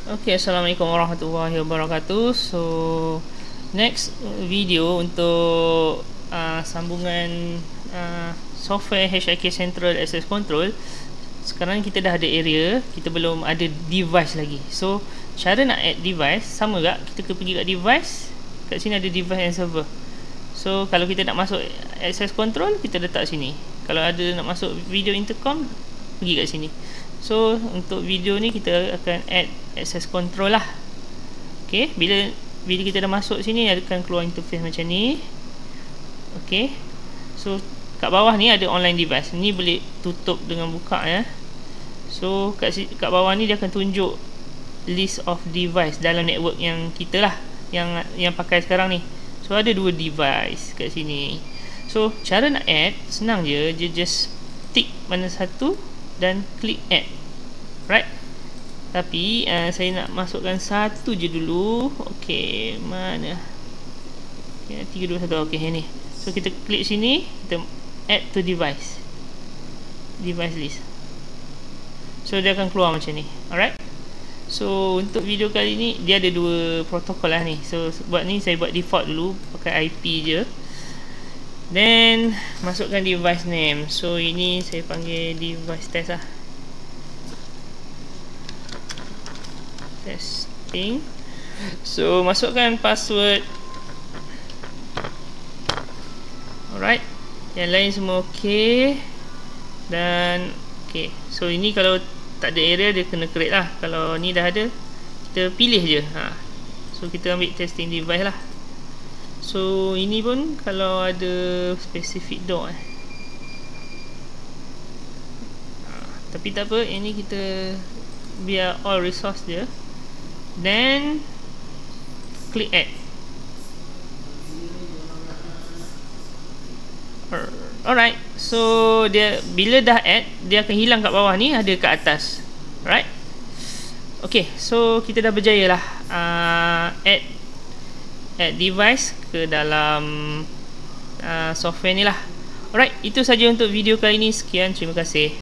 Okay, Assalamualaikum warahmatullahi wabarakatuh. So next video untuk sambungan software HIK Central Access Control. Sekarang kita dah ada area, kita belum ada device lagi. So cara nak add device sama tak? Kita pergi kat device, kat sini ada device and server. So kalau kita nak masuk access control, kita letak sini. Kalau ada nak masuk video intercom, pergi kat sini. So untuk video ni kita akan add access control lah. Okay, bila kita dah masuk sini akan keluar interface macam ni. Okay, so kat bawah ni ada online device. Ni boleh tutup dengan buka ya. So kat bawah ni dia akan tunjuk list of device dalam network yang kita lah, yang pakai sekarang ni. So ada 2 device kat sini. So cara nak add senang je, just tick mana satu dan klik add. Right. Tapi saya nak masukkan satu je dulu. Okey, mana? Okay, 3 2 1. Okey, yang ni. So kita klik sini, kita add to device list. So dia akan keluar macam ni. Alright. So untuk video kali ni dia ada 2 protokol lah ni. So buat ni saya buat default dulu, pakai IP je. Then masukkan device name. So ini saya panggil device test lah. Testing. So masukkan password. Alright. Yang lain semua okey. Dan okey. So ini kalau tak ada error dia kena create lah. Kalau ni dah ada, kita pilih je. So kita ambil testing device lah. So ini pun kalau ada specific door tapi tak apa, ini kita biar all resource je. Then klik add. Alright. So dia bila dah add, dia akan hilang kat bawah ni, ada kat atas. Right. Okay, so kita dah berjaya lah add device ke dalam software ni lah. Alright, itu saja untuk video kali ni. Sekian, terima kasih.